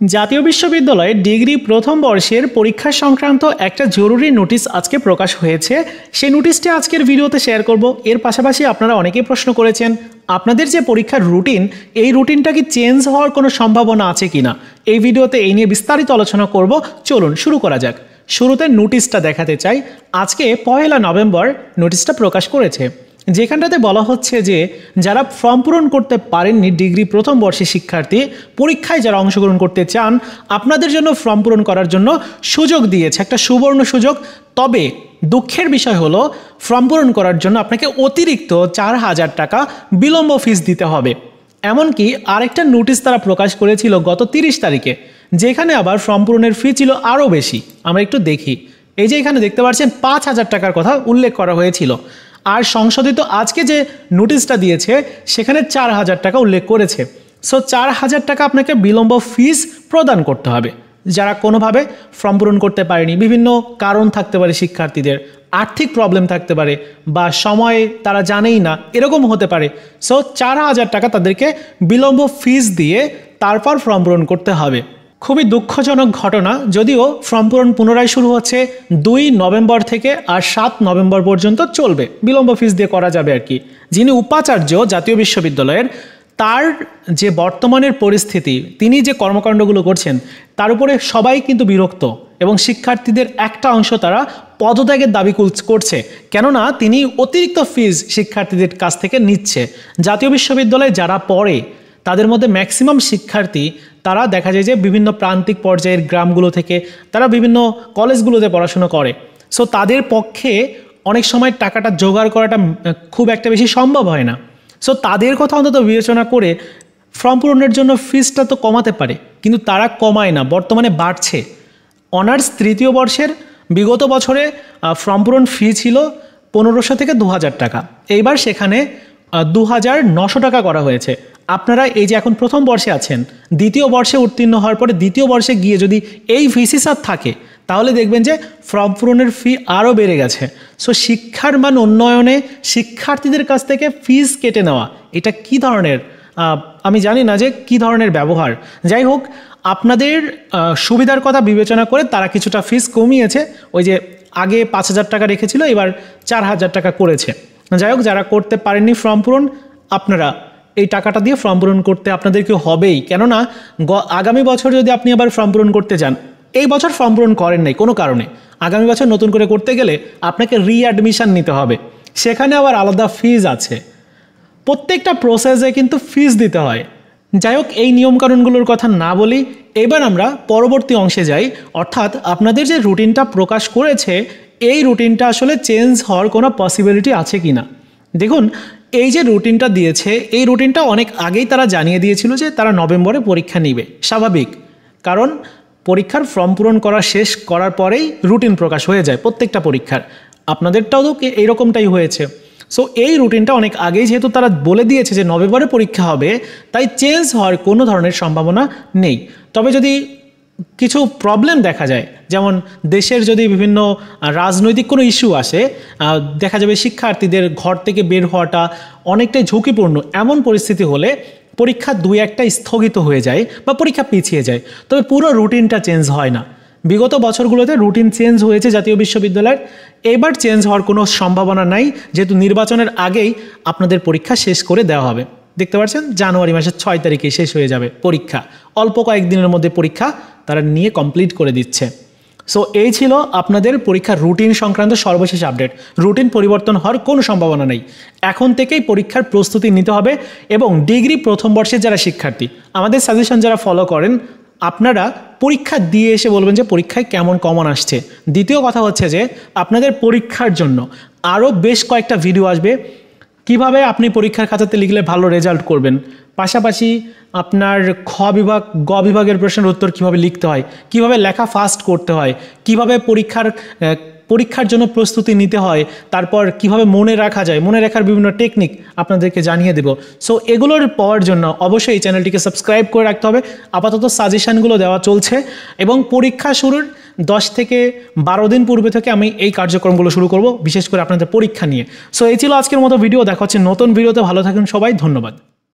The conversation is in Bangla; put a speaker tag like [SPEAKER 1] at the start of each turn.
[SPEAKER 1] জাতীয় বিশ্ববিদ্যালয়ে ডিগ্রি প্রথম বর্ষের পরীক্ষা সংক্রান্ত একটা জরুরি নোটিশ আজকে প্রকাশ হয়েছে। সেই নোটিশটি আজকের ভিডিওতে শেয়ার করব। এর পাশাপাশি আপনারা অনেকেই প্রশ্ন করেছেন আপনাদের যে পরীক্ষার রুটিন, এই রুটিনটা কি চেঞ্জ হওয়ার কোনো সম্ভাবনা আছে কিনা। এই ভিডিওতে এই নিয়ে বিস্তারিত আলোচনা করব। চলুন শুরু করা যাক। শুরুতে নোটিশটা দেখাতে চাই। আজকে 1 নভেম্বর নোটিশটা প্রকাশ করেছে, যেখানটাতে বলা হচ্ছে যে যারা ফর্ম পূরণ করতে পারেননি, ডিগ্রি প্রথম বর্ষের শিক্ষার্থী পরীক্ষায় যারা অংশগ্রহণ করতে চান, আপনাদের জন্য ফর্ম পূরণ করার জন্য সুযোগ দিয়েছে, একটা সুবর্ণ সুযোগ। তবে দুঃখের বিষয় হলো ফর্ম পূরণ করার জন্য আপনাকে অতিরিক্ত 4,000 টাকা বিলম্ব ফিস দিতে হবে। এমনকি আরেকটা নোটিশ তারা প্রকাশ করেছিল গত 30 তারিখে, যেখানে আবার ফর্ম পূরণের ফি ছিল আরও বেশি। আমরা একটু দেখি। এই যে এখানে দেখতে পাচ্ছেন 5,000 টাকার কথা উল্লেখ করা হয়েছিল, আর সংশোধিত আজকে যে নোটিশটা দিয়েছে সেখানে 4,000 টাকা উল্লেখ করেছে। সো 4,000 টাকা আপনাকে বিলম্ব ফিস প্রদান করতে হবে। যারা কোনোভাবে ফর্ম পূরণ করতে পারেনি, বিভিন্ন কারণ থাকতে পারে, শিক্ষার্থীদের আর্থিক প্রবলেম থাকতে পারে বা সময়ে তারা জানেই না, এরকম হতে পারে। সো 4,000 টাকা তাদেরকে বিলম্ব ফিস দিয়ে তারপর ফর্ম পূরণ করতে হবে। খুবই দুঃখজনক ঘটনা। যদিও ফর্ম পূরণ পুনরায় শুরু হচ্ছে 2 নভেম্বর থেকে, আর 7 নভেম্বর পর্যন্ত চলবে। বিলম্ব ফিস দিয়ে করা যাবে আর কি। যিনি উপাচার্য জাতীয় বিশ্ববিদ্যালয়ের, তার যে বর্তমানের পরিস্থিতি, তিনি যে কর্মকাণ্ডগুলো করছেন তার উপরে সবাই কিন্তু বিরক্ত, এবং শিক্ষার্থীদের একটা অংশ তারা পদত্যাগের দাবি করছে। কেননা তিনি অতিরিক্ত ফিস শিক্ষার্থীদের কাছ থেকে নিচ্ছে। জাতীয় বিশ্ববিদ্যালয়ে যারা পড়ে তাদের মধ্যে ম্যাক্সিমাম শিক্ষার্থী তারা দেখা যায় যে বিভিন্ন প্রান্তিক পর্যায়ের গ্রামগুলো থেকে তারা বিভিন্ন কলেজগুলোতে পড়াশুনো করে। সো তাদের পক্ষে অনেক সময় টাকাটা জোগাড় করাটা খুব একটা বেশি সম্ভব হয় না। সো তাদের কথা অন্তত বিবেচনা করে ফর্ম পূরণের জন্য ফিসটা তো কমাতে পারে, কিন্তু তারা কমায় না, বর্তমানে বাড়ছে। অনার্স তৃতীয় বর্ষের বিগত বছরে ফর্ম পূরণ ফি ছিল 1,500 থেকে 2,000 টাকা, এইবার সেখানে 2,900 টাকা করা হয়েছে। আপনারা এই যে এখন প্রথম বর্ষে আছেন, দ্বিতীয় বর্ষে উত্তীর্ণ হওয়ার পরে দ্বিতীয় বর্ষে গিয়ে যদি এই ফিসই সাথ থাকে, তাহলে দেখবেন যে ফর্ম পূরণের ফি আরও বেড়ে গেছে। সো শিক্ষার মান উন্নয়নে শিক্ষার্থীদের কাছ থেকে ফিস কেটে নেওয়া, এটা কি ধরনের, আমি জানি না যে কি ধরনের ব্যবহার। যাই হোক, আপনাদের সুবিধার কথা বিবেচনা করে তারা কিছুটা ফিস কমিয়েছে। ওই যে আগে 5,000 টাকা রেখেছিল, এবার 4,000 টাকা করেছে। যাই হোক, যারা করতে পারেননি ফর্ম পূরণ, আপনারা এই টাকাটা দিয়ে ফর্ম পূরণ করতে আপনাদেরকে হবেই। কেননা আগামী বছর যদি আপনি আবার ফর্ম পূরণ করতে যান, এই বছর ফর্ম পূরণ করেন নাই কোনো কারণে, আগামী বছর নতুন করে করতে গেলে আপনাকে রিঅ্যাডমিশন নিতে হবে, সেখানে আবার আলাদা ফিজ আছে। প্রত্যেকটা প্রসেসে কিন্তু ফিজ দিতে হয়। যাই হোক, এই নিয়মকানুনগুলোর কথা না বলি, এবার আমরা পরবর্তী অংশে যাই। অর্থাৎ আপনাদের যে রুটিনটা প্রকাশ করেছে, এই রুটিনটা আসলে চেঞ্জ হওয়ার কোনো পসিবিলিটি আছে কি না। দেখুন, এই যে রুটিনটা দিয়েছে, এই রুটিনটা অনেক আগেই তারা জানিয়ে দিয়েছিল যে তারা নভেম্বরে পরীক্ষা নেবে। স্বাভাবিক, কারণ পরীক্ষার ফর্ম পূরণ করা শেষ করার পরেই রুটিন প্রকাশ হয়ে যায় প্রত্যেকটা পরীক্ষার। আপনাদেরটাও তো এইরকমটাই হয়েছে। সো এই রুটিনটা অনেক আগেই যেহেতু তারা বলে দিয়েছে যে নভেম্বরে পরীক্ষা হবে, তাই চেঞ্জ হওয়ার কোনো ধরনের সম্ভাবনা নেই। তবে যদি কিছু প্রবলেম দেখা যায়, যেমন দেশের যদি বিভিন্ন রাজনৈতিক কোনো ইস্যু আসে, দেখা যাবে শিক্ষার্থীদের ঘর থেকে বের হওয়াটা অনেকটাই ঝুঁকিপূর্ণ, এমন পরিস্থিতি হলে পরীক্ষা 2-1টা স্থগিত হয়ে যায় বা পরীক্ষা পিছিয়ে যায়। তবে পুরো রুটিনটা চেঞ্জ হয় না। বিগত বছরগুলোতে রুটিন চেঞ্জ হয়েছে জাতীয় বিশ্ববিদ্যালয়ের, এবার চেঞ্জ হওয়ার কোনো সম্ভাবনা নাই, যেহেতু নির্বাচনের আগেই আপনাদের পরীক্ষা শেষ করে দেওয়া হবে। দেখতে পাচ্ছেন, জানুয়ারি মাসের 6 তারিখে শেষ হয়ে যাবে পরীক্ষা। অল্প কয়েকদিনের মধ্যে পরীক্ষা তারা নিয়ে কমপ্লিট করে দিচ্ছে। সো এই ছিল আপনাদের পরীক্ষার রুটিন সংক্রান্ত সর্বশেষ আপডেট। রুটিন পরিবর্তন হওয়ার কোনো সম্ভাবনা নেই। এখন থেকেই পরীক্ষার প্রস্তুতি নিতে হবে। এবং ডিগ্রি প্রথম বর্ষের যারা শিক্ষার্থী, আমাদের সাজেশন যারা ফলো করেন, আপনারা পরীক্ষা দিয়ে এসে বলবেন যে পরীক্ষায় কেমন কমন আসছে। দ্বিতীয় কথা হচ্ছে যে আপনাদের পরীক্ষার জন্য আরও বেশ কয়েকটা ভিডিও আসবে, কিভাবে আপনি পরীক্ষার খাতাতে লিখলে ভালো রেজাল্ট করবেন, পাশাপাশি আপনার খ বিভাগ গ বিভাগের প্রশ্নের উত্তর কিভাবে লিখতে হয়, কিভাবে লেখা ফাস্ট করতে হয়, কিভাবে পরীক্ষার জন্য প্রস্তুতি নিতে হয়, তারপর কিভাবে মনে রাখা যায়, মনে রাখার বিভিন্ন টেকনিক আপনাদেরকে জানিয়ে দেব। সো এগুলোর পাওয়ার জন্য অবশ্যই এই চ্যানেলটিকে সাবস্ক্রাইব করে রাখতে হবে। আপাতত সাজেশানগুলো দেওয়া চলছে, এবং পরীক্ষা শুরুর 10 থেকে 12 দিন পূর্বে থেকে আমি এই কার্যক্রমগুলো শুরু করব, বিশেষ করে আপনাদের পরীক্ষা নিয়ে। সো এই ছিল আজকের মতো ভিডিও। দেখা হচ্ছে নতুন ভিডিওতে। ভালো থাকুন সবাই, ধন্যবাদ।